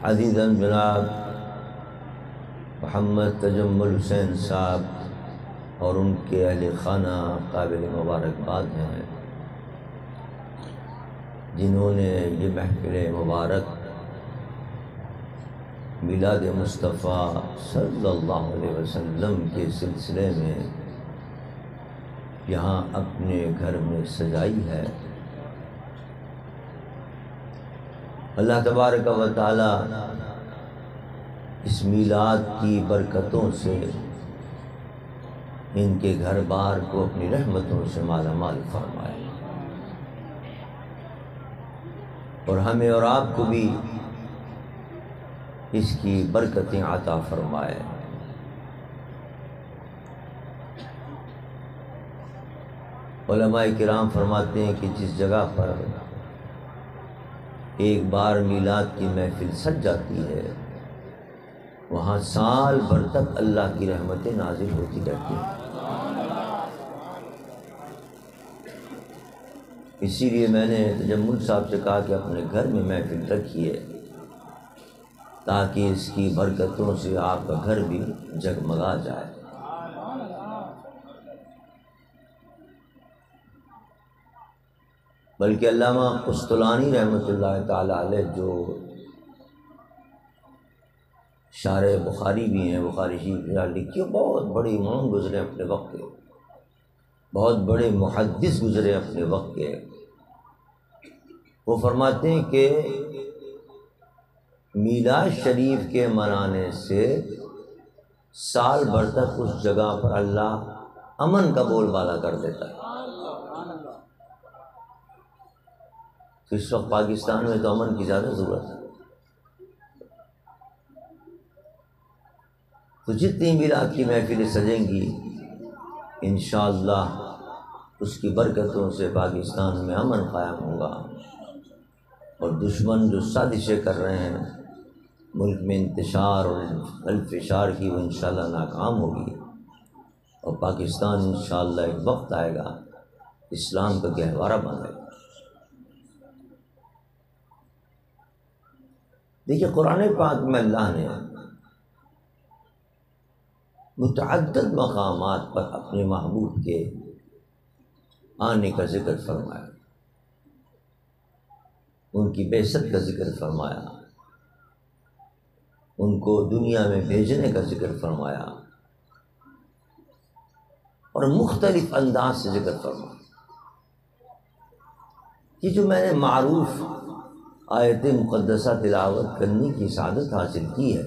عزیزاً جناب محمد تجمل حسین صاحب اور ان کے اہل خانہ قابل مبارکباد ہیں، جنہوں نے یہ محفل مبارک میلاد مصطفیٰ صلی اللہ علیہ وسلم کے سلسلے میں یہاں اپنے گھر میں سجائی ہے۔ اللہ تبارک و تعالی اس میلاد کی برکتوں سے ان کے گھر بار کو اپنی رحمتوں سے مالا مال فرمائے، اور ہمیں اور آپ کو بھی اس کی برکتیں عطا فرمائے۔ علماء کرام فرماتے ہیں کہ جس جگہ پر ایک بار میلاد کی محفل سج جاتی ہے، وہاں سال بھر تک اللہ کی رحمتیں نازل ہوتی رہتی ہیں۔ اسی لیے میں نے تجمل صاحب سے کہا کہ اپنے گھر میں محفل رکھیے، تاکہ اس کی برکتوں سے آپ کا گھر بھی جگمگا جائے۔ بلکہ علامہ قسطلانی رحمۃ اللہ تعالی علیہ جو شارح بخاری بھی ہیں، بخاری شریف لکھی، بہت بڑے امام گزرے اپنے وقت کے، بہت بڑے محدث گزرے اپنے وقت کے۔ وہ فرماتے ہیں کہ میلاد شریف کے منانے سے سال بھر تک اس جگہ پر اللہ امن کا بول بالا کر دیتا ہے۔ اس وقت پاکستان میں تو امن کی زیادہ ضرورت ہے، تو جتنی میلاد کی محفلیں سجیں گی انشاءاللہ اس کی برکتوں سے پاکستان میں امن قائم ہوگا، اور دشمن جو سازشیں کر رہے ہیں ملک میں انتشار اور انفشار کی، وہ انشاءاللہ ناکام ہوگی، اور پاکستان انشاءاللہ ایک وقت آئے گا اسلام کا گہوارہ بنے گا۔ دیکھیے قرآن پاک میں اللہ نے متعدد مقامات پر اپنے محبوب کے آنے کا ذکر فرمایا، ان کی بعثت کا ذکر فرمایا، ان کو دنیا میں بھیجنے کا ذکر فرمایا، اور مختلف انداز سے ذکر فرمایا۔ یہ جو میں نے معروف آیت مقدسہ تلاوت کرنے کی سعادت حاصل کی ہے،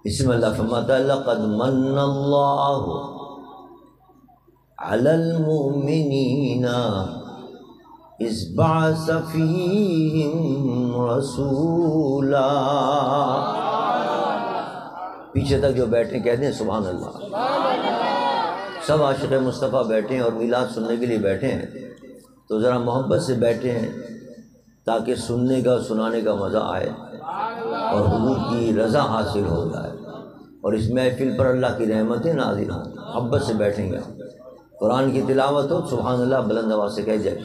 اس میں اللہ فرماتا ہے لَقَدْ مَنَّ اللَّهُ عَلَى الْمُؤْمِنِينَ إِذْ بَعَثَ فِيهِمْ رَسُولًا۔ پیچھے تک جو بیٹھے کہتے ہیں سبحان اللہ، سب عاشق مصطفیٰ بیٹھے ہیں اور میلاد سننے کے لیے بیٹھے ہیں، تو ذرا محبت سے بیٹھے ہیں تاکہ سننے کا سنانے کا مزہ آئے اور حضور کی رضا حاصل ہو جائے، اور اس محفل پر اللہ کی رحمتیں نازل ہوں۔ محبت سے بیٹھیں گے، قرآن کی تلاوت ہو، سبحان اللہ بلند آواز سے کہہ جائے۔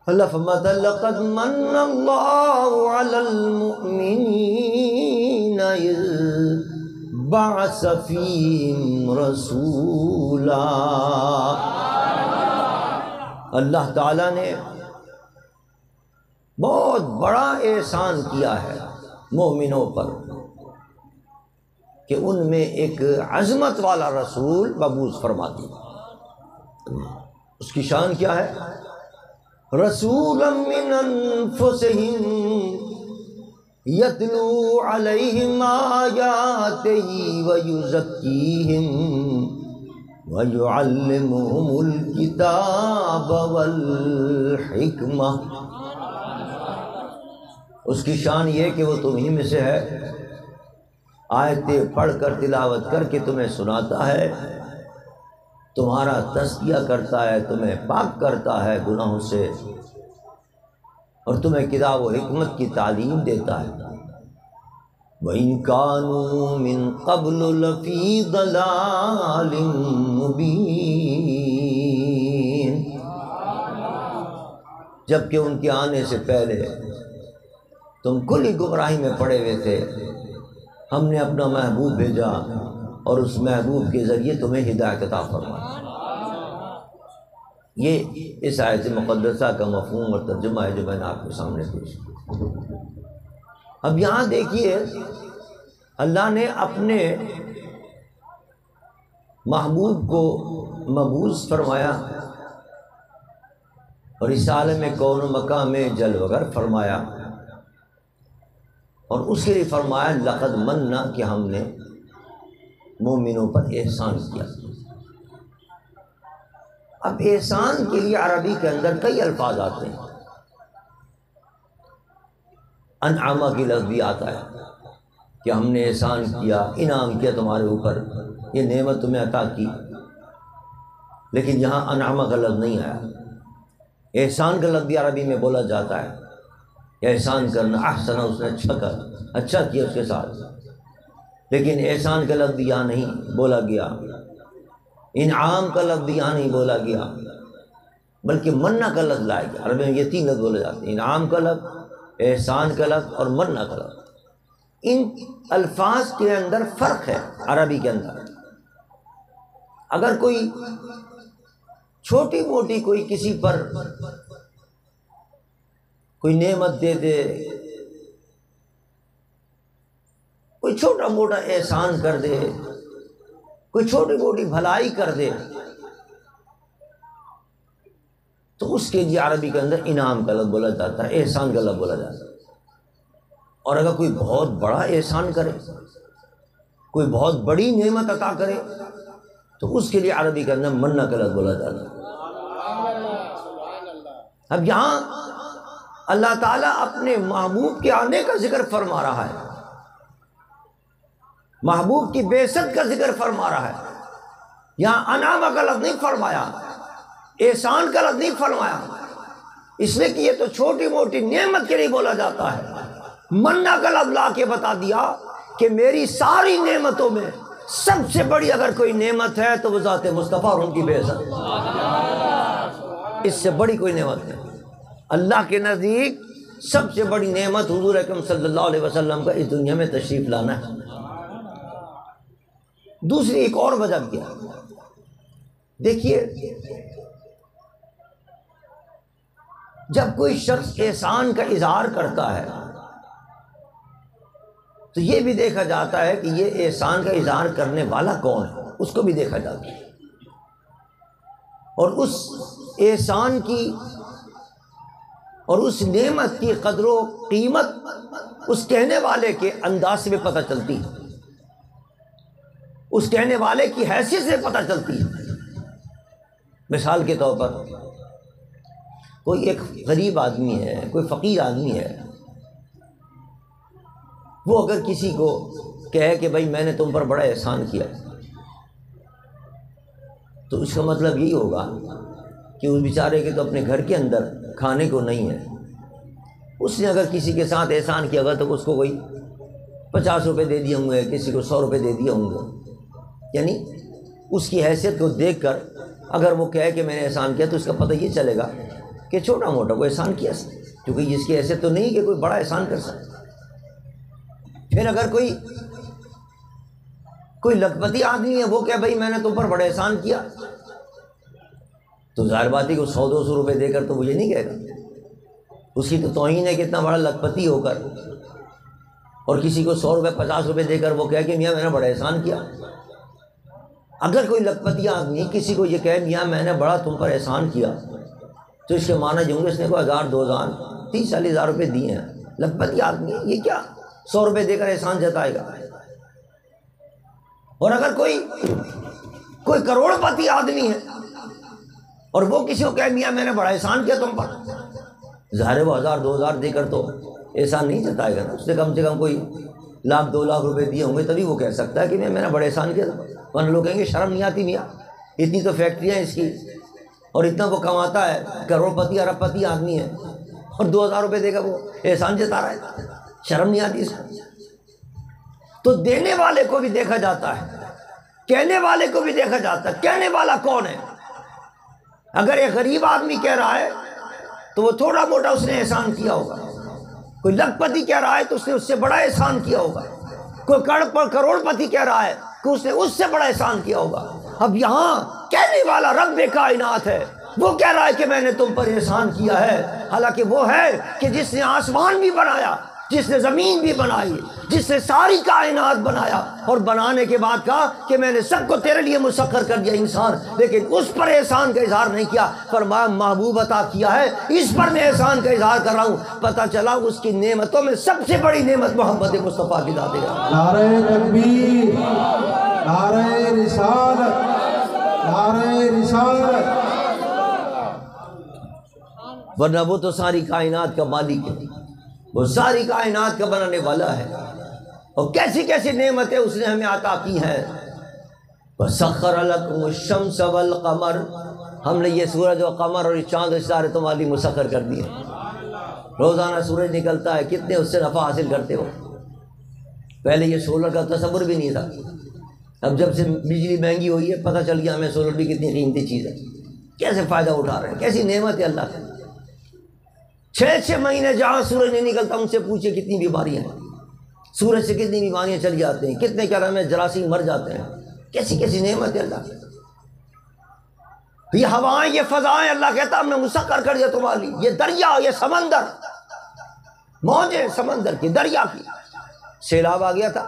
اللہ فرماتا ہے لَقَدْ مَنَّ اللَّهُ عَلَى الْمُؤْمِنِينَ إِذْ بَعَثَ فِيهِمْ رَسُولًا۔ اللہ تعالیٰ نے بہت بڑا احسان کیا ہے مومنوں پر کہ ان میں ایک عظمت والا رسول مبعوث فرما دیا۔ اس کی شان کیا ہے؟ رسولا من انفسہم یتلو علیہم آیاتہ ویزکیہم وَيُعَلِّمُهُمُ الْكِتَابَ وَالْحِكْمَةَ۔ اس کی شان یہ کہ وہ تمہیں میں سے ہے، آیتیں پڑھ کر تلاوت کر کے تمہیں سناتا ہے، تمہارا تزکیہ کرتا ہے، تمہیں پاک کرتا ہے گناہوں سے، اور تمہیں کتاب و حکمت کی تعلیم دیتا ہے۔ وَإِن كَانُوا مِن قَبْلُ لَفِي ضَلَالٍ مُبِينٍ۔ جبکہ ان کے آنے سے پہلے تم کلی گمراہی میں پڑے ہوئے تھے، ہم نے اپنا محبوب بھیجا اور اس محبوب کے ذریعے تمہیں ہدایت عطا فرمائی۔ یہ اس آیت مقدسہ کا مفہوم اور ترجمہ ہے جو میں نے آپ کے سامنے پیش کیا۔ اب یہاں دیکھیے اللہ نے اپنے محبوب کو مبعوث فرمایا اور اس عالم کون و مکان میں جلوگر فرمایا، اور اس کے لیے فرمایا لقد مننا کہ ہم نے مومنوں پر احسان کیا۔ اب احسان کے لیے عربی کے اندر کئی الفاظ آتے ہیں۔ انعامہ کی لفظ بھی آتا ہے کہ ہم نے احسان کیا، انعام کیا تمہارے اوپر، یہ نعمت تمہیں عطا کی، لیکن یہاں انعامہ کا لفظ نہیں آیا۔ احسان کا لفظ بھی عربی میں بولا جاتا ہے، احسان کرنا، احسن، اس نے اچھا کیا اس کے ساتھ، لیکن احسان کا لفظ بھی یہاں نہیں بولا گیا، انعام کا لفظ بھی یہاں نہیں بولا گیا، بلکہ مننا کا لفظ لایا گیا۔ عربی میں یہ تین لفظ بولے جاتے ہیں، انعام کا لفظ، احسان کا لفظ اور مننا کا لفظ۔ ان الفاظ کے اندر فرق ہے عربی کے اندر۔ اگر کوئی چھوٹی موٹی کوئی کسی پر کوئی نعمت دے دے، کوئی چھوٹا موٹا احسان کر دے، کوئی چھوٹی موٹی بھلائی کر دے، تو اس کے لیے عربی کے اندر انعام کا لفظ بولا جاتا ہے، احسان کا لفظ بولا جاتا ہے۔ اور اگر کوئی بہت بڑا احسان کرے، کوئی بہت بڑی نعمت عطا کرے، تو اس کے لیے عربی کے اندر مننا کا لفظ بولا جاتا ہے۔ اب یہاں اللہ تعالیٰ اپنے محبوب کے آنے کا ذکر فرما رہا ہے، محبوب کی بعثت کا ذکر فرما رہا ہے۔ یہاں انعامہ کا لفظ نہیں فرمایا، احسان کا لفظ نہیں فرمایا، اس لیے کہ یہ تو چھوٹی موٹی نعمت کے لیے بولا جاتا ہے۔ مننا کا لفظ لا کے بتا دیا کہ میری ساری نعمتوں میں سب سے بڑی اگر کوئی نعمت ہے تو وہ ذات مصطفیٰ اور ان کی بعثت، اس سے بڑی کوئی نعمت نہیں۔ اللہ کے نزدیک سب سے بڑی نعمت حضور اکرم صلی اللہ علیہ وسلم کا اس دنیا میں تشریف لانا ہے۔ دوسری ایک اور وجہ کیا، دیکھیے جب کوئی شخص احسان کا اظہار کرتا ہے تو یہ بھی دیکھا جاتا ہے کہ یہ احسان کا اظہار کرنے والا کون ہے، اس کو بھی دیکھا جاتا ہے، اور اس احسان کی اور اس نعمت کی قدر و قیمت اس کہنے والے کے انداز سے بھی پتہ چلتی ہے، اس کہنے والے کی حیثیت سے پتہ چلتی ہے۔ مثال کے طور پر کوئی ایک غریب آدمی ہے، کوئی فقیر آدمی ہے، وہ اگر کسی کو کہے کہ بھائی میں نے تم پر بڑا احسان کیا، تو اس کا مطلب یہی ہوگا کہ اس بیچارے کے تو اپنے گھر کے اندر کھانے کو نہیں ہے، اس نے اگر کسی کے ساتھ احسان کیا ہوگا تو اس کو کوئی 50 روپے دے دیے ہوں گے، کسی کو 100 روپے دے دیے ہوں گے، یعنی اس کی حیثیت کو دیکھ کر اگر وہ کہے کہ میں نے احسان کیا تو اس کا پتہ یہ چلے گا کہ چھوٹا موٹا کوئی احسان کیا، کیونکہ اس کی حیثیت تو نہیں کہ کوئی بڑا احسان کر سکے۔ پھر اگر کوئی لکھپتی آدمی ہے، وہ کہ بھائی میں نے تم پر بڑا احسان کیا، تو ظاہر بات ہے کہ 100-200 روپے دے کر تو مجھے نہیں کہے گا، اس کی تو توہین ہے کہ اتنا بڑا لکھپتی ہو کر اور کسی کو 100 روپے 50 روپے دے کر وہ کہے کہ میاں میں نے بڑا احسان کیا۔ اگر کوئی لکھپتی آدمی کسی کو یہ کہے میاں میں نے بڑا تم پر احسان کیا، تو اس کے معنی یہ ہوں گے اس نے کوئی 1000 2000 30 40 روپے دیے ہیں، لکھپتی آدمی یہ کیا 100 روپے دے کر احسان جتائے گا۔ اور اگر کوئی کروڑ پتی آدمی ہے اور وہ کسی کو کہے میاں میں نے بڑا احسان کیا تم پر، ظاہر وہ 1000 2000 دے کر تو احسان نہیں جتائے گا نا، اس سے کم کوئی 1,00,000 2 لاکھ روپے دیے ہوں گے تبھی وہ کہہ سکتا ہے کہ میں نے بڑا احسان کیا تھا۔ ورنہ لوگ کہیں گے شرم نہیں آتی میاں، اتنی تو فیکٹریاں اس کی اور اتنا وہ کماتا ہے، کروڑ پتی ارب پتی آدمی ہے اور 2000 روپے دے کر وہ احسان جتا رہا ہے، شرم نہیں آتی اس کو۔ تو دینے والے کو بھی دیکھا جاتا ہے، کہنے والے کو بھی دیکھا جاتا ہے، کہنے والا کون ہے۔ اگر ایک غریب آدمی کہہ رہا ہے تو وہ تھوڑا موٹا اس نے احسان کیا ہوگا. کوئی لکھ پتی کہہ رہا ہے تو اس نے اس سے بڑا احسان کیا ہوگا. کوئی کروڑ پتی کہہ رہا ہے کہ اس نے اس سے بڑا احسان کیا ہوگا. اب یہاں کہنے والا رب کائنات ہے، وہ کہہ رہا ہے کہ میں نے تم پر احسان کیا ہے، حالانکہ وہ ہے کہ جس نے آسمان بھی بنایا، جس نے زمین بھی بنائی، جس نے ساری کائنات بنایا، اور بنانے کے بعد کہا کہ میں نے سب کو تیرے لیے مسخر کر دیا انسان، لیکن اس پر احسان کا اظہار نہیں کیا. فرمایا محبوب عطا کیا ہے، اس پر میں احسان کا اظہار کر رہا ہوں. پتہ چلا اس کی نعمتوں میں سب سے بڑی نعمت محمد مصطفیٰ کی ذات ہے. نعرہ تکبیر، نعرہ رسالت، نعرہ رسالت. ورنہ وہ تو ساری کائنات کا مالک ہے، وہ ساری کائنات کا بنانے والا ہے، اور کیسی کیسی نعمتیں اس نے ہمیں عطا کی ہیں. وَسَخَّرَ لَكُمُ الشَّمْسَ وَالْقَمَرَ، ہم نے یہ سورج اور قمر اور چاند اور ستارے تمہارے لیے مسخر کر دیے. روزانہ سورج نکلتا ہے، کتنے اس سے نفع حاصل کرتے ہو. پہلے یہ سولر کا تصور بھی نہیں تھا، اب جب سے بجلی مہنگی ہوئی ہے پتہ چل گیا ہمیں سولر بھی کتنی قیمتی چیز ہے. کیسے فائدہ اٹھا رہے ہیں، کیسی نعمت ہے اللہ کی. 6 مہینے جہاں سورج نہیں نکلتا ان سے پوچھے کتنی بیماریاں ہیں، سورج سے کتنی بیماریاں چل جاتے ہیں، کتنے کیا میں جراثیم مر جاتے ہیں. کیسی کیسی نعمت ہے اللہ کی. یہ ہوائیں، یہ فضائیں، اللہ کہتا ہم نے مسخر کر دیا تمہارے لیے. یہ دریا، یہ سمندر، موجیں سمندر کی، دریا کی. سیلاب آ گیا تھا،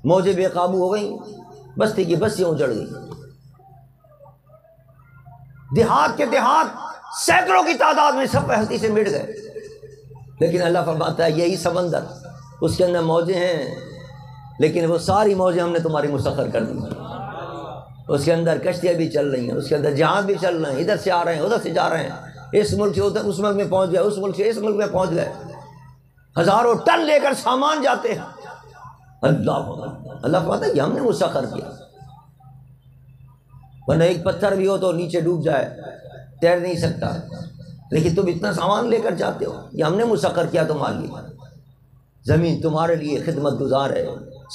موجیں بے قابو ہو گئیں، بستی کی بستیاں اجڑ گئیں. دیہات کے دیہات سینکڑوں کی تعداد میں سب ہستی سے مٹ گئے. لیکن اللہ فرماتا ہے یہی سمندر، اس کے اندر موجیں ہیں، لیکن وہ ساری موجیں ہم نے تمہاری مسخر کر دی. اس کے اندر کشتیاں بھی چل رہی ہیں، اس کے اندر جہاز بھی چل رہے ہیں، ادھر سے آ رہے ہیں ادھر سے جا رہے ہیں، اس ملک سے ادھر اس ملک میں پہنچ گئے، اس ملک سے اس ملک میں پہنچ گئے. ہزاروں ٹن لے کر سامان جاتے ہیں. اللہ فرماتا ہے یہ ہم نے مسخر کیا. ورنہ ایک پتھر بھی ہو تو نیچے ڈوب جائے، تیر نہیں سکتا، لیکن تم اتنا سامان لے کر جاتے ہو. یہ ہم نے مسخر کیا تمہارے لیے. زمین تمہارے لیے خدمت گزار ہے،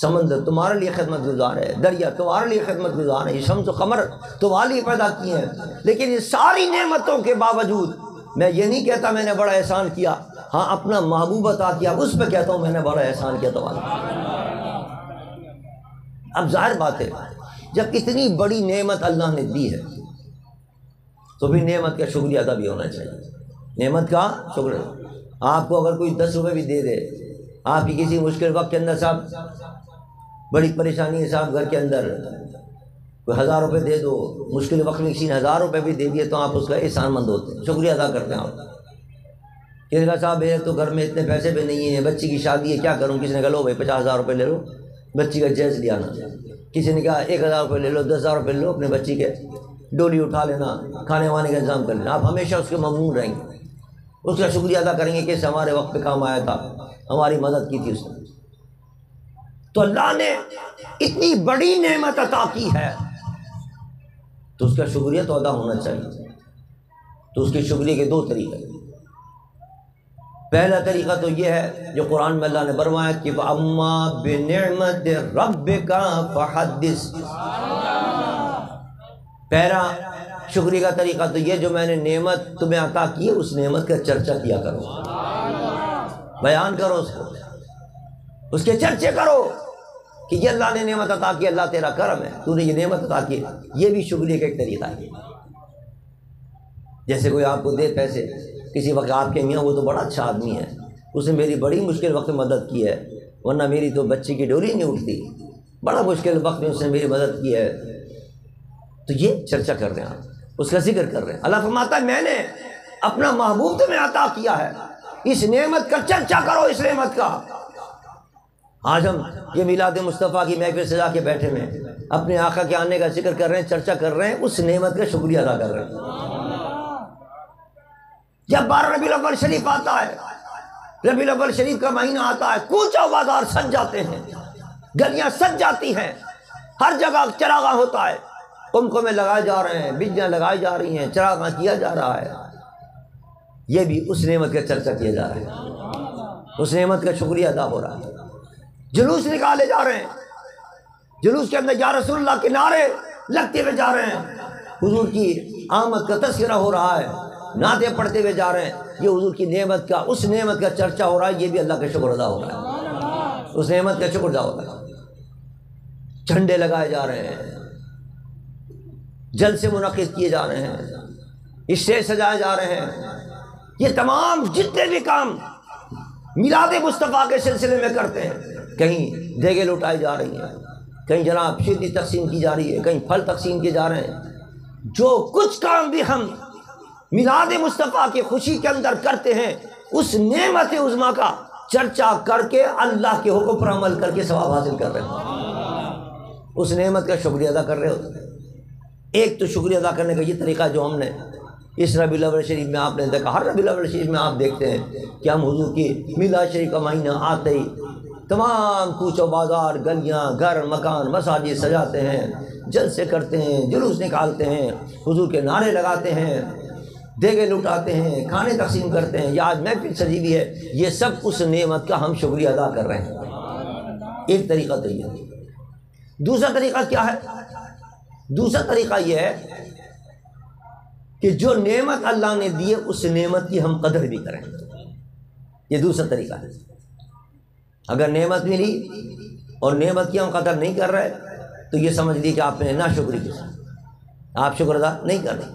سمندر تمہارے لیے خدمت گزار ہے، دریا تمہارے لیے خدمت گزار ہے، یہ شمس و قمر تمہارے لیے پیدا کیے ہیں. لیکن یہ ساری نعمتوں کے باوجود میں یہ نہیں کہتا میں نے بڑا احسان کیا. ہاں اپنا محبوب عطا کیا، اس پہ کہتا ہوں میں نے بڑا احسان کیا تمہارے لیے. اب ظاہر بات ہے جب اتنی بڑی نعمت اللہ نے دی ہے تو بھی نعمت کا شکریہ ادا بھی ہونا چاہیے. نعمت کا شکر. آپ کو اگر کوئی 10 روپے بھی دے دے، آپ کی کسی مشکل وقت کے اندر، صاحب بڑی پریشانی ہے صاحب گھر کے اندر، کوئی 1000 روپے دے دو، مشکل وقت میں کسی نے 1000 روپے بھی دے دیے تو آپ اس کا احسان مند ہوتے ہیں، شکریہ ادا کرتے ہیں. آپ کسی کا صاحب میرے تو گھر میں اتنے پیسے بھی نہیں ہیں، بچی کی شادی ہے کیا کروں، کسی نے کہا لو بھائی 50,000 روپے لے لو بچی کا جہیز لے آنا. کسی نے کہا 1000 روپے لے لو، 10,000 روپے لے لو اپنے بچی کے ڈولی اٹھا لینا، کھانے وانے کا انتظام کر لینا. آپ ہمیشہ اس کے ممنون رہیں گے، اس کا شکریہ ادا کریں گے کہ اس ہمارے وقت پہ کام آیا تھا، ہماری مدد کی تھی اس نے. تو اللہ نے اتنی بڑی نعمت عطا کی ہے تو اس کا شکریہ تو ادا ہونا چاہیے. تو اس کے شکریہ کے 2 طریقے. پہلا طریقہ تو یہ ہے جو قرآن میں اللہ نے فرمایا کہ وَأَمَّا بِنِعْمَةِ رَبِّكَ فَحَدِّثْ. پہلا شکریہ کا طریقہ تو یہ جو میں نے نعمت تمہیں عطا کی ہے اس نعمت کا چرچا کیا کرو، بیان کرو، اس کو، اس کے چرچے کرو کہ یہ اللہ نے نعمت عطا کی، اللہ تیرا کرم ہے، تو نے یہ نعمت عطا کی. یہ بھی شکریہ کا ایک طریقہ ہے. جیسے کوئی آپ کو دے پیسے، کسی وقت آپ کے میاں وہ تو بڑا اچھا آدمی ہے، اس نے میری بڑی مشکل وقت میں مدد کی ہے، ورنہ میری تو بچی کی ڈولی نہیں اٹھتی، بڑا مشکل وقت میں اس نے میری مدد کی ہے. تو یہ چرچا کر رہے ہیں آپ، اس کا ذکر کر رہے ہیں. اللہ فرماتا ہے میں نے اپنا محبوب تمہیں عطا کیا ہے، اس نعمت کا چرچا کرو، اس نعمت کا. آج ہم یہ میلاد مصطفیٰ کی محفل سجا کے بیٹھے میں اپنے آقا کے آنے کا ذکر کر رہے ہیں، چرچا کر رہے ہیں، اس نعمت کا شکریہ ادا کر رہے ہیں. جب 12 ربیع الاول شریف آتا ہے، ربیع الاول شریف کا مہینہ آتا ہے، کوچہ بازار سج جاتے ہیں، گلیاں سج جاتی ہیں، ہر جگہ چراغاں ہوتا ہے، قمقمے لگائے جا رہے ہیں، بجلیاں لگائی جا رہی ہیں، چراغاں کیا جا رہا ہے. یہ بھی اس نعمت کا چرچا کیا جا رہا ہے، اس نعمت کا شکریہ ادا ہو رہا ہے. جلوس نکالے جا رہے ہیں، جلوس کے اندر یا رسول اللہ کے نعرے لگتے ہوئے جا رہے ہیں، حضور کی آمد کا تذکرہ ہو رہا ہے، نعتیں پڑھتے ہوئے جا رہے ہیں، یہ حضور کی نعمت کا، اس نعمت کا چرچا ہو رہا ہے، یہ بھی اللہ کا شکر ادا ہو رہا ہے، اس نعمت کا شکر ادا ہو رہا ہے۔ جھنڈے لگائے جا رہے ہیں، جلسے منعقد کیے جا رہے ہیں، اسٹیج سجائے جا رہے ہیں، یہ تمام جتنے بھی کام میلاد مصطفیٰ کے سلسلے میں کرتے ہیں، کہیں دیگیں لٹائی جا رہی ہیں، کہیں جناب شیرنی تقسیم کی جا رہی ہے، کہیں پھل تقسیم کیے جا رہے ہیں، جو کچھ کام بھی ہم میلاد مصطفیٰ کی خوشی کے اندر کرتے ہیں، اس نعمت عظمیٰ کا چرچا کر کے اللہ کے حکم پر عمل کر کے ثواب حاصل کر رہے ہیں، اس نعمت کا شکریہ ادا کر رہے ہوتے ہیں۔ ایک تو شکریہ ادا کرنے کا یہ طریقہ جو ہم نے اس ربیع الاول شریف میں آپ نے دیکھا، ہر ربیع الاول شریف میں آپ دیکھتے ہیں کہ ہم حضور کی میلاد شریف کا مہینہ آتے ہی تمام کوچ و بازار، گلیاں، گھر، مکان، مساجد سجاتے ہیں، جلسے کرتے ہیں، جلوس نکالتے ہیں، حضور کے نعرے لگاتے ہیں، دیگیں لٹاتے ہیں، کھانے تقسیم کرتے ہیں، یا آج محفل سجی ہوئی ہے، یہ سب اس نعمت کا ہم شکریہ ادا کر رہے ہیں۔ ایک طریقہ تو یہ ہے۔ دوسرا طریقہ کیا ہے؟ دوسرا طریقہ یہ ہے کہ جو نعمت اللہ نے دی ہے اس نعمت کی ہم قدر بھی کریں، یہ دوسرا طریقہ ہے۔ اگر نعمت ملی اور نعمت کی ہم قدر نہیں کر رہے تو یہ سمجھ لیجیے کہ آپ نے ناشکری کی، آپ شکر ادا نہیں کر رہے۔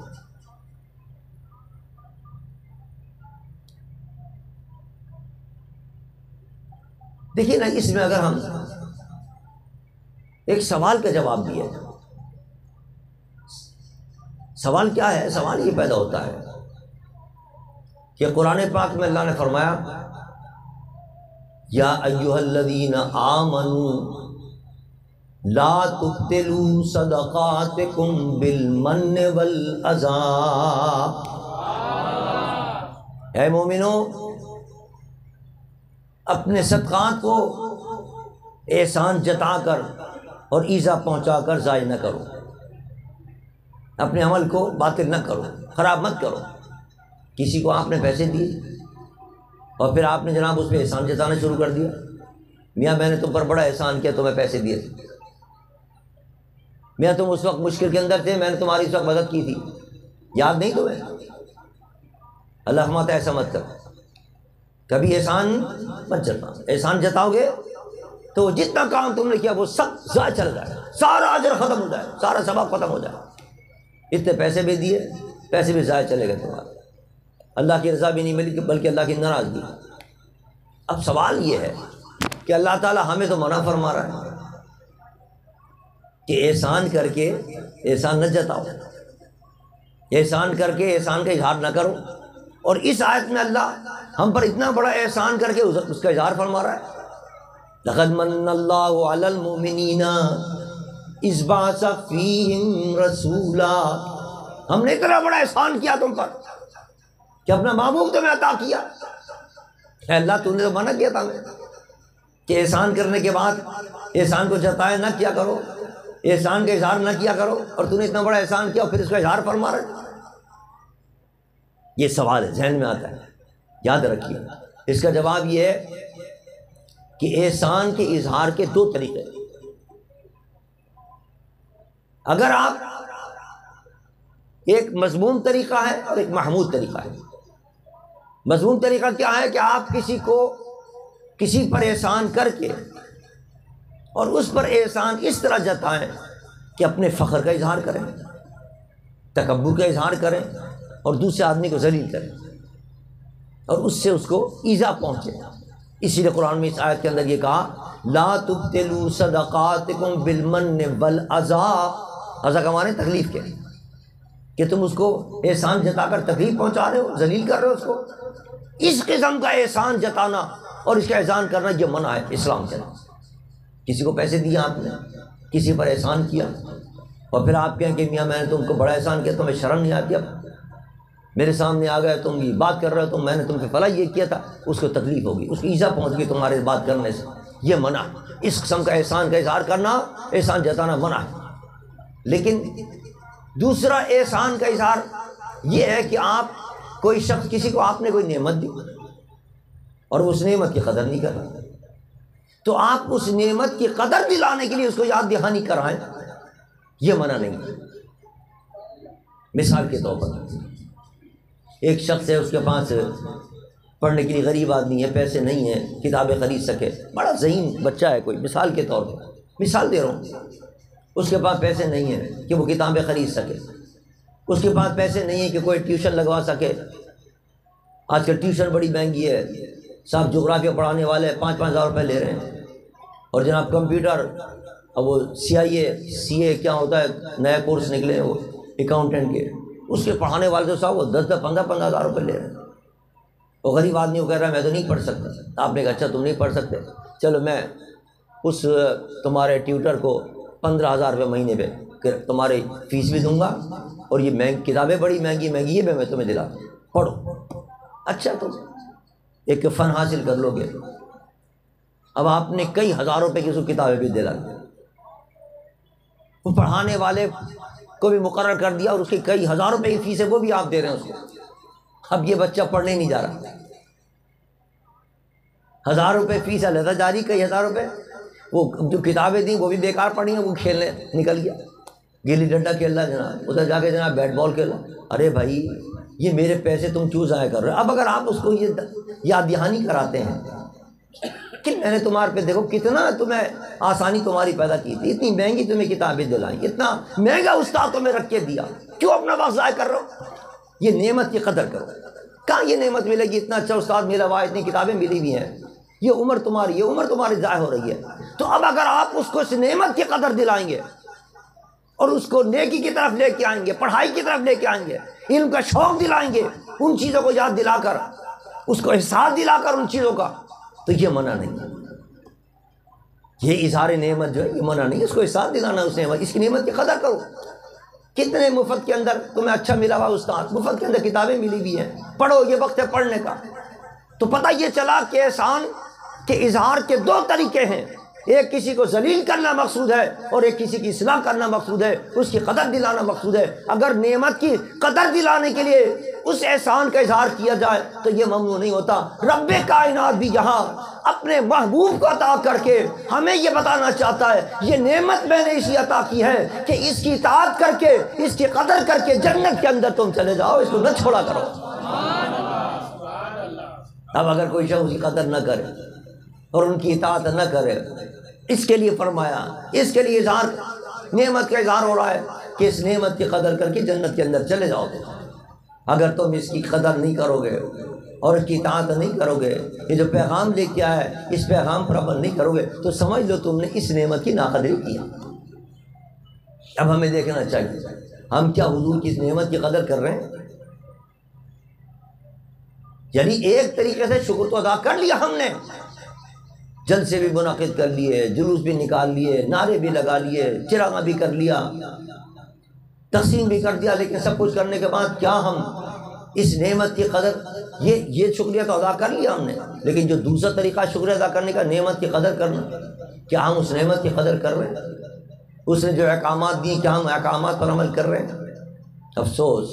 دیکھیے نا، اس میں اگر ہم ایک سوال کا جواب دیا، سوال کیا ہے؟ سوال یہ پیدا ہوتا ہے کہ قرآن پاک میں اللہ نے فرمایا یا ایھا الذین آمنوا لا تبطلوا صدقاتکم بالمن والاذی، اے مومنو اپنے صدقات کو احسان جتا کر اور ایذا پہنچا کر ضائع نہ کرو، اپنے عمل کو باطل نہ کرو، خراب مت کرو۔ کسی کو آپ نے پیسے دیے اور پھر آپ نے جناب اس پہ احسان جتانا شروع کر دیا، میاں میں نے تم پر بڑا احسان کیا، تمہیں پیسے دیے تھے، میاں تم اس وقت مشکل کے اندر تھے، میں نے تمہاری اس وقت مدد کی تھی، یاد نہیں تمہیں؟ اللہ فرماتا ہے ایسا مت کر، کبھی احسان مت جتاؤ، احسان جتاؤ گے تو جتنا کام تم نے کیا وہ سب ضائع چل جائے، سارا اجر ختم ہو جائے، سارا ثواب ختم ہو جائے، اتنے پیسے بھی دیے، پیسے بھی ضائع چلے گئے تمہارے، اللہ کی رضا بھی نہیں ملی بلکہ اللہ کی ناراضگی۔ اب سوال یہ ہے کہ اللہ تعالیٰ ہمیں تو منع فرما رہا ہے کہ احسان کر کے احسان نہ جتاؤ، احسان کر کے احسان کا اظہار نہ کرو، اور اس آیت میں اللہ ہم پر اتنا بڑا احسان کر کے اس کا اظہار فرما رہا ہے، لقد من اللہ علی المؤمنین اذ بعث فیہم رسولا، ہم نے اتنا بڑا احسان کیا تم پر کہ اپنا محبوب تمہیں عطا کیا۔ اے اللہ تو نے تو منع کیا تھا ہمیں کہ احسان کرنے کے بعد احسان کو جتایا نہ کیا کرو، احسان کا اظہار نہ کیا کرو، اور تو نے اتنا بڑا احسان کیا اور پھر اس کا اظہار فرما رہے۔ یہ سوال ہے، ذہن میں آتا ہے، یاد رکھیے۔ اس کا جواب یہ ہے کہ احسان کے اظہار کے دو طریقے، اگر آپ ایک مذموم طریقہ ہے اور ایک محمود طریقہ ہے۔ مذموم طریقہ کیا ہے کہ آپ کسی پر احسان کر کے اور اس پر احسان اس طرح جتائیں کہ اپنے فخر کا اظہار کریں، تکبر کا اظہار کریں اور دوسرے آدمی کو ذلیل کریں اور اس سے اس کو ایذا پہنچے۔ اسی لیے قرآن میں اس آیت کے اندر یہ کہا لا تبطلوا صدقاتکم بالمن والاذی، اذی کا معنی تکلیف کے، کہ تم اس کو احسان جتا کر تکلیف پہنچا رہے ہو، ذلیل کر رہے ہو اس کو۔ اس قسم کا احسان جتانا اور اس کا احسان کرنا یہ منع ہے اسلام کے اندر۔ کسی کو پیسے دیے آپ نے، کسی پر احسان کیا اور پھر آپ کہیں کہ میاں میں نے تم کو بڑا احسان کیا، تمہیں شرم نہیں آتی؟ اب میرے سامنے آ گئے، تم یہ بات کر رہے ہو، تو میں نے تم پہ فلاں یہ کیا تھا، اس کو تکلیف ہوگی، اس کو ایذا پہنچ گئی تمہارے بات کرنے سے، یہ منع ہے۔ اس قسم کا احسان کا اظہار کرنا، احسان جتانا منع ہے۔ لیکن دوسرا احسان کا اظہار یہ ہے کہ آپ کوئی شخص، کسی کو آپ نے کوئی نعمت دی اور اس نعمت کی قدر نہیں کر رہا، تو آپ اس نعمت کی قدر دلانے کے لیے اس کو یاد دہانی کرائیں، یہ منع نہیں ہے۔ مثال کے طور پر ایک شخص ہے، اس کے پاس پڑھنے کے لیے غریب آدمی ہے، پیسے نہیں ہیں کتابیں خرید سکے، بڑا ذہین بچہ ہے کوئی، مثال کے طور پر مثال دے رہا ہوں، اس کے پاس پیسے نہیں ہیں کہ وہ کتابیں خرید سکے، اس کے پاس پیسے نہیں ہیں کہ کوئی ٹیوشن لگوا سکے۔ آج کل ٹیوشن بڑی مہنگی ہے، صاحب جغرافیہ پڑھانے والے 5,000 روپے لے رہے ہیں، اور جناب کمپیوٹر، اب وہ CA کیا ہوتا ہے، نیا کورس نکلے ہیں وہ اکاؤنٹنٹ کے، اس کے پڑھانے والے تو صاحب وہ 10-15 روپے لے رہے ہیں۔ وہ غریب آدمی کو کہہ رہا ہے میں تو نہیں پڑھ سکتا۔ آپ نے کہا اچھا تم نہیں پڑھ سکتے، چلو میں اس تمہارے ٹیوٹر کو 15,000 روپے مہینے پہ کہ تمہاری فیس بھی دوں گا، اور یہ کتابیں بڑی مہنگی ہے، میں تمہیں دلاتا ہوں، پڑھو۔ اچھا تم ایک فن حاصل کر لو گے۔ اب آپ نے کئی ہزار روپے کی اس کو کتابیں بھی دلا دی، وہ پڑھانے والے کو بھی مقرر کر دیا، اور اس کی کئی ہزار روپے کی فیس ہے وہ بھی آپ دے رہے ہیں اس کو۔ اب یہ بچہ پڑھنے نہیں جا رہا، 1,000 روپے فیس علیحدہ جاری، کئی ہزار روپے، وہ جو کتابیں دیں وہ بھی بیکار پڑھی ہیں، وہ کھیلنے نکل گیا، گلی ڈنڈا کھیل رہا ہے جناب، ادھر جا کے جناب بیٹ بال کھیل رہا۔ ارے بھائی یہ میرے پیسے تم کیوں ضائع کر رہے ہو؟ اب اگر آپ اس کو یہ یاد دہانی کراتے ہیں کہ میں نے تمہارے پہ دیکھو کتنا تمہیں آسانی تمہاری پیدا کی تھی، اتنی مہنگی تمہیں کتابیں دلائیں، اتنا مہنگا استاد تمہیں رکھ کے دیا، کیوں اپنا وقت ضائع کر رہے ہو؟ یہ نعمت کی قدر کرو۔ کہاں یہ نعمت ملے گی؟ اتنا اچھا استاد ملا ہوا ہے، اتنی کتابیں ملی ہوئی ہیں، یہ عمر تمہاری ضائع ہو رہی ہے۔ تو اب اگر آپ اس کو اس نعمت کی قدر دلائیں گے اور اس کو نیکی کی طرف لے کے آئیں گے، پڑھائی کی طرف لے کے آئیں گے، علم کا شوق دلائیں گے، ان چیزوں کو یاد دلا کر، اس کو احساس دلا کر ان چیزوں کا، تو یہ منع نہیں ہے۔ یہ اظہار نعمت جو ہے یہ منع نہیں، اس کو احساس دلانا، اس نعمت، اس کی نعمت کی قدر کرو۔ کتنے مفت کے اندر تمہیں اچھا ملا ہوا استاد، مفت کے اندر کتابیں ملی ہوئی ہیں، پڑھو، یہ وقت ہے پڑھنے کا۔ تو پتہ یہ چلا کہ احسان کے اظہار کے 2 طریقے ہیں، ایک کسی کو ذلیل کرنا مقصود ہے، اور ایک کسی کی اصلاح کرنا مقصود ہے، اس کی قدر دلانا مقصود ہے۔ اگر نعمت کی قدر دلانے کے لیے اس احسان کا اظہار کیا جائے تو یہ ممنوع نہیں ہوتا۔ رب کائنات بھی یہاں اپنے محبوب کو عطا کر کے ہمیں یہ بتانا چاہتا ہے، یہ نعمت میں نے اسی عطا کی ہے کہ اس کی اطاعت کر کے، اس کی قدر کر کے جنت کے اندر تم چلے جاؤ، اس کو نہ چھوڑا کرو۔ اب اگر کوئی شخص اس کی قدر نہ کرے اور ان کی اطاعت نہ کرے، اس کے لیے فرمایا، اس کے لیے اظہار نعمت کا اظہار ہو رہا ہے کہ اس نعمت کی قدر کر کے جنت کے اندر چلے جاؤ۔ اگر تم اس کی قدر نہیں کرو گے اور اس کی اطاعت نہیں کرو گے، یہ جو پیغام لے کے آیا ہے اس پیغام پر عمل نہیں کرو گے، تو سمجھ لو تم نے اس نعمت کی ناقدری کی۔ اب ہمیں دیکھنا چاہیے ہم کیا حضور کی اس نعمت کی قدر کر رہے ہیں۔ یعنی ایک طریقے سے شکر تو ادا کر لیا ہم نے، جلسے بھی منعقد کر لیے، جلوس بھی نکال لیے، نعرے بھی لگا لیے، چراغاں بھی کر لیا، تقسیم بھی کر دیا، لیکن سب کچھ کرنے کے بعد کیا ہم اس نعمت کی قدر، یہ شکریہ تو ادا کر لیا ہم نے، لیکن جو دوسرا طریقہ شکریہ ادا کرنے کا، نعمت کی قدر کرنا، کیا ہم اس نعمت کی قدر کر رہے ہیں؟ اس نے جو احکامات دیے کیا ہم احکامات پر عمل کر رہے ہیں؟ افسوس،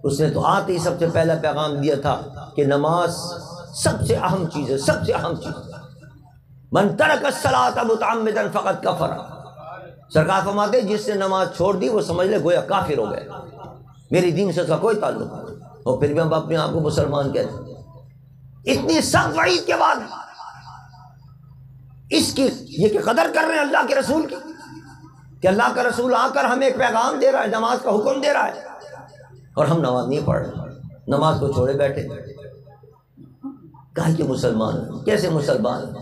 اس نے تو آتے ہی سب سے پہلا پیغام دیا تھا کہ نماز سب سے اہم چیز ہے، سب سے اہم چیز۔ من ترک الصلاۃ متعمدا فقد کفر، سرکار فرماتے جس نے نماز چھوڑ دی وہ سمجھ لے گویا کافر ہو گئے، میری دین سے اس کا کوئی تعلق نہیں، اور پھر بھی ہم اپنے آپ کو مسلمان کہتے ہیں۔ اتنی سخت وعید کے بعد اس کی یہ کہ قدر کر رہے ہیں اللہ کے رسول کی، کہ اللہ کا رسول آ کر ہمیں ایک پیغام دے رہا ہے، نماز کا حکم دے رہا ہے، اور ہم نماز نہیں پڑھ رہے، نماز کو چھوڑے بیٹھے۔ کہا کہ مسلمان کیسے مسلمان؟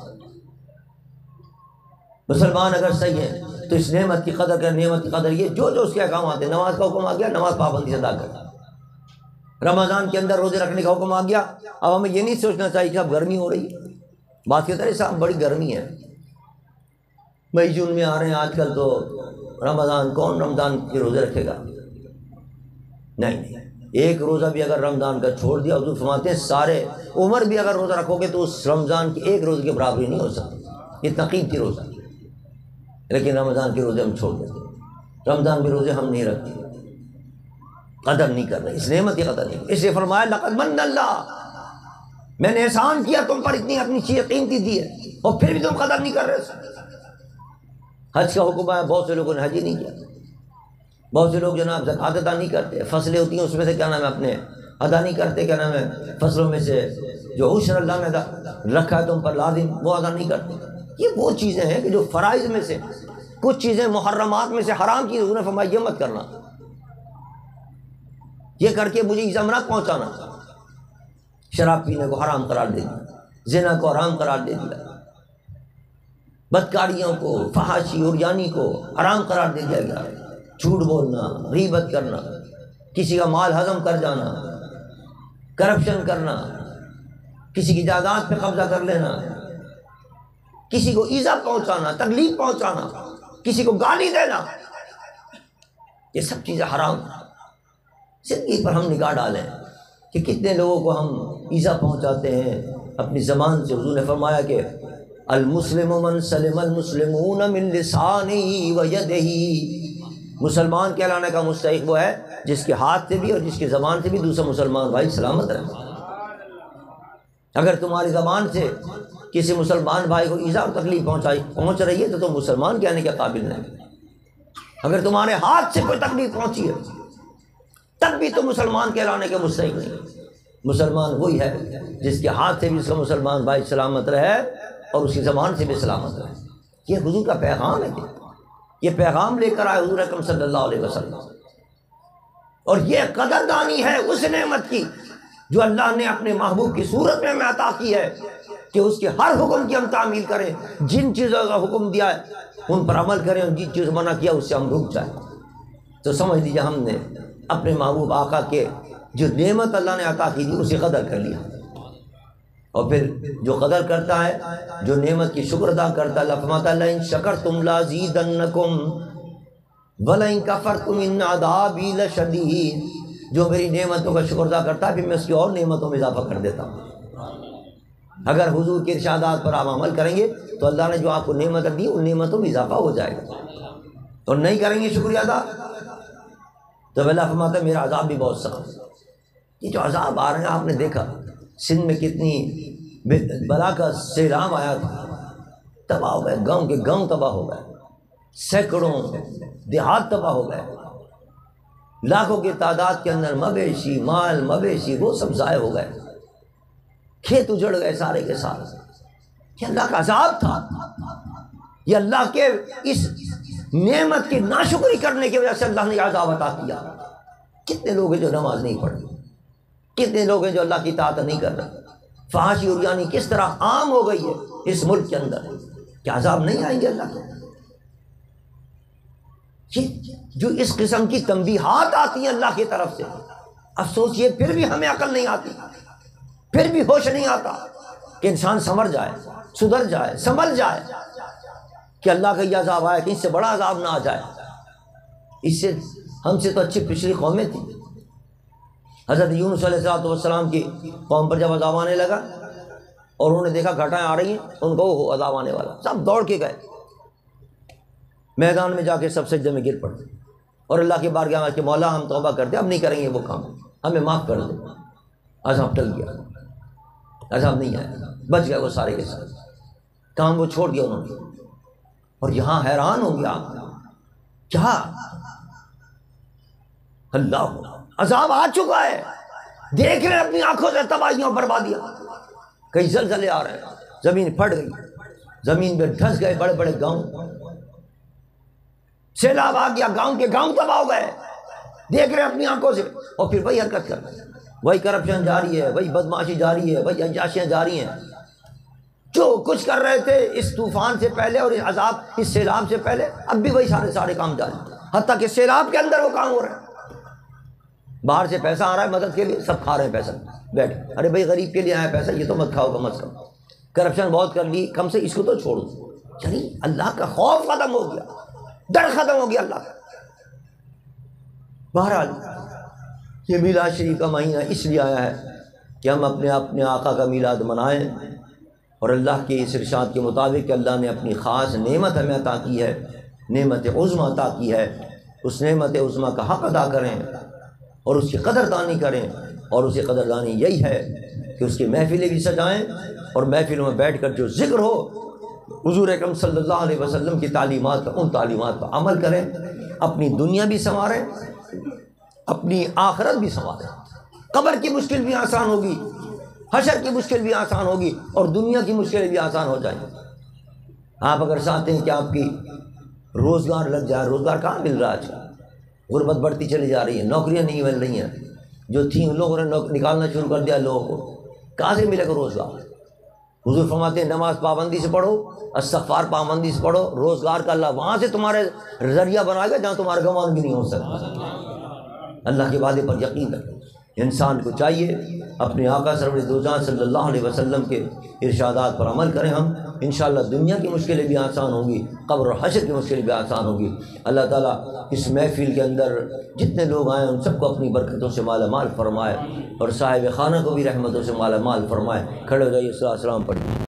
مسلمان اگر صحیح ہے تو اس نعمت کی قدر کر، نعمت کی قدر یہ جو اس کے احکامات ہیں، نماز کا حکم آ گیا، نماز پابندی سے ادا کر، رمضان کے اندر روزے رکھنے کا حکم آ گیا، اب ہمیں یہ نہیں سوچنا چاہیے کہ اب گرمی ہو رہی ہے، بات کی طرح صاحب بڑی گرمی ہے، مئی جون میں آ رہے ہیں آج کل، تو رمضان کون رمضان کے روزے رکھے گا؟ نہیں، ایک روزہ بھی اگر رمضان کا چھوڑ دیا، حضور فرماتے ہیں سارے عمر بھی اگر روزہ رکھو گے تو اس رمضان کے ایک روزے کے برابری نہیں ہو سکتی، اتنا قیمتی روزہ۔ لیکن رمضان کے روزے ہم چھوڑ دیتے، رمضان کے روزے ہم نہیں رکھتے، قدر نہیں کر رہے، اس نعمت کی قدر نہیں۔ اس لیے فرمایا لقد من اللہ، میں نے احسان کیا تم پر، اتنی اپنی چیزیں قیمتی دی ہے اور پھر بھی تم قدر نہیں کر رہے۔ حج کا حکم آیا، بہت سے لوگوں نے حج ہی نہیں کیا، بہت سے لوگ جناب زکوٰۃ ادا نہیں کرتے، فصلیں ہوتی ہیں اس میں سے کیا نام ہے اپنے ادا نہیں کرتے، کیا نام ہے، فصلوں میں سے جو عشر اللہ نے رکھا ہے تم پر لازم، وہ ادا نہیں کرتے۔ یہ وہ چیزیں ہیں کہ جو فرائض میں سے کچھ چیزیں، محرمات میں سے حرام چیز، انہوں نے فرمایا یہ مت کرنا، یہ کر کے مجھے ایزا نہ پہنچانا۔ شراب پینے کو حرام قرار دے دیا، زنا کو حرام قرار دے دیا، بدکاریوں کو، فحاشی عریانی کو حرام قرار دے دیا گیا، جھوٹ بولنا، غیبت کرنا، کسی کا مال ہضم کر جانا، کرپشن کرنا، کسی کی جائیداد پہ قبضہ کر لینا، کسی کو ایذا پہنچانا، تکلیف پہنچانا، کسی کو گالی دینا، یہ سب چیزیں حرام۔ زندگی پر ہم نگاہ ڈالیں کہ کتنے لوگوں کو ہم ایذا پہنچاتے ہیں اپنی زبان سے۔ حضور نے فرمایا کہ المسلم من سلم المسلمون من لسانہ و یدہ، مسلمان کہلانے کا مستحق وہ ہے جس کے ہاتھ سے بھی اور جس کی زبان سے بھی دوسرا مسلمان بھائی سلامت رہے۔ اگر تمہاری زبان سے کسی مسلمان بھائی کو ایذا اور تکلیف پہنچ رہی ہے تو تم مسلمان کہنے کے قابل نہیں۔ اگر تمہارے ہاتھ سے کوئی تکلیف پہنچی ہے تب بھی تم مسلمان کہلانے کے مستحق نہیں۔ مسلمان وہی ہے جس کے ہاتھ سے بھی اس کا مسلمان بھائی سلامت رہے اور اس کی زبان سے بھی سلامت رہے۔ یہ حضور کا پیغام ہے، یہ پیغام لے کر آئے حضور اکرم صلی اللہ علیہ وسلم، اور یہ قدردانی ہے اس نعمت کی جو اللہ نے اپنے محبوب کی صورت میں ہمیں عطا کی ہے کہ اس کے ہر حکم کی ہم تعمیل کریں، جن چیزوں کا حکم دیا ہے ان پر عمل کریں، اور جن چیزوں منع کیا اس سے ہم رک جائیں۔ تو سمجھ لیجیے ہم نے اپنے محبوب آقا کے جو نعمت اللہ نے عطا کی تھی اسی قدر کر لیا، اور پھر جو قدر کرتا ہے، جو نعمت کی شکر ادا کرتا ہے، اللہ فرماتا ہے لئن شکرتم لازیدنکم ولئن کفرتم ان عذابی لشدید، جو میری نعمتوں کا شکر ادا کرتا ہے پھر میں اس کی اور نعمتوں میں اضافہ کر دیتا ہوں۔ اگر حضور کے ارشادات پر آپ عمل کریں گے تو اللہ نے جو آپ کو نعمتیں دی ان نعمتوں میں اضافہ ہو جائے گا، اور نہیں کریں گے شکریہ ادا تو اللہ فرماتا ہے میرا عذاب بھی بہت سخت ہے۔ یہ جو عذاب آ رہے ہیں آپ نے دیکھا سندھ میں کتنی بلا کا سیلاب آیا تھا، تباہ ہو گئے، گاؤں کے گاؤں تباہ ہو گئے، سینکڑوں دیہات تباہ ہو گئے، لاکھوں کی تعداد کے اندر مویشی، مال مویشی وہ سب ضائع ہو گئے، کھیت اجڑ گئے سارے کے سارے۔ یہ اللہ کا عذاب تھا، یہ اللہ کے اس نعمت کی ناشکری کرنے کی وجہ سے اللہ نے عذاب عطا کیا۔ کتنے لوگ ہیں جو نماز نہیں پڑھ رہے، کتنے لوگ ہیں جو اللہ کی اطاعت نہیں کر رہے، فحاشی عریانی کس طرح عام ہو گئی ہے اس ملک کے اندر، کیا عذاب نہیں آئیں گے اللہ کے؟ یہ جو اس قسم کی تنبیہات آتی ہیں اللہ کی طرف سے، افسوس یہ پھر بھی ہمیں عقل نہیں آتی، پھر بھی ہوش نہیں آتا کہ انسان سنور جائے، سدھر جائے، سنبھل جائے، کہ اللہ کا یہ عذاب آیا کہ اس سے بڑا عذاب نہ آ جائے۔ اس سے ہم سے تو اچھی پچھلی قومیں تھیں، حضرت یونس علیہ السلام کی قوم پر جب عذاب آنے لگا اور انہوں نے دیکھا گھٹائیں آ رہی ہیں، ان کو وہ عذاب آنے والا، سب دوڑ کے گئے میدان میں، جا کے سب سجدے میں گر پڑے اور اللہ کی بارگاہ میں کہ مولا ہم توبہ کرتے اب نہیں کریں گے وہ کام، ہمیں معاف کر دے۔ عذاب ٹل گیا، عذاب نہیں آیا، بچ گئے وہ سارے کے ساتھ، کام وہ چھوڑ دیا انہوں نے۔ اور یہاں حیران ہو گیا، کیا اللہ عذاب آ چکا ہے، دیکھ رہے اپنی آنکھوں سے تباہیوں بربادیاں، کئی زلزلے آ رہے ہیں، زمین پھٹ گئی، زمین پہ دھنس گئے بڑے بڑے گاؤں، سیلاب آ گیا، گاؤں کے گاؤں تباہ ہو گئے، دیکھ رہے اپنی آنکھوں سے، اور پھر وہی حرکت کر رہے ہیں، وہی کرپشن جاری ہے، وہی بدماشی جاری ہے، وہی عیاشیاں جاری ہیں، جو کچھ کر رہے تھے اس طوفان سے پہلے اور اس عذاب، اس سیلاب سے پہلے، اب بھی وہی سارے کام جاری، حتیٰ کہ سیلاب کے اندر وہ کام ہو رہے ہیں۔ باہر سے پیسہ آ رہا ہے مدد کے لیے، سب کھا رہے ہیں پیسہ، بیٹھ، ارے بھائی غریب کے لیے آیا پیسہ، یہ تو مت کھاؤ کم از کم، کرپشن بہت کر لی، کم سے اس کو تو چھوڑو۔ یعنی اللہ کا خوف ختم ہو گیا، ڈر ختم ہو گیا اللہ کا۔ بہرحال یہ میلاد شریف کا مہینہ اس لیے آیا ہے کہ ہم اپنے آقا کا میلاد منائیں، اور اللہ کے اس ارشاد کے مطابق کہ اللہ نے اپنی خاص نعمت ہمیں عطا کی ہے، نعمت عظمیٰ عطا کی ہے، اس نعمت عظمیٰ کا حق ادا کریں اور اس کی قدردانی کریں، اور اس کی قدردانی یہی ہے کہ اس کی محفلیں بھی سجائیں، اور محفلوں میں بیٹھ کر جو ذکر ہو حضور اکرم صلی اللہ علیہ وسلم کی تعلیمات پر، ان تعلیمات پر عمل کریں، اپنی دنیا بھی سنواریں، اپنی آخرت بھی سنواریں۔ قبر کی مشکل بھی آسان ہوگی، حشر کی مشکل بھی آسان ہوگی، اور دنیا کی مشکلیں بھی آسان ہو جائیں۔ آپ اگر چاہتے ہیں کہ آپ کی روزگار لگ جائے، روزگار کہاں مل رہا ہے؟ غربت بڑھتی چلی جا رہی ہے، نوکریاں نہیں مل رہی ہیں، جو تھیں ان لوگوں نے نکالنا شروع کر دیا لوگوں کو، کہاں سے ملے گا روزگار؟ حضور فرماتے ہیں نماز پابندی سے پڑھو، استغفار پابندی سے پڑھو، روزگار کا اللہ وہاں سے تمہارے ذریعہ بنائے گا جہاں تمہارا گمان بھی نہیں ہو سکتا۔ اللہ کے وعدے پر یقین رکھو۔ انسان کو چاہیے اپنے آقا سرور دو جہاں صلی اللہ علیہ وسلم کے ارشادات پر عمل کریں۔ ہم انشاءاللہ دنیا کی مشکلیں بھی آسان ہوں گی، قبر و حشر کی مشکلیں بھی آسان ہوں گی۔ اللہ تعالیٰ اس محفل کے اندر جتنے لوگ آئے ان سب کو اپنی برکتوں سے مالا مال فرمائے، اور صاحب خانہ کو بھی رحمتوں سے مالا مال فرمائے۔ کھڑے ہو جائیے، صلی اللہ علیہ وسلم پڑھیے۔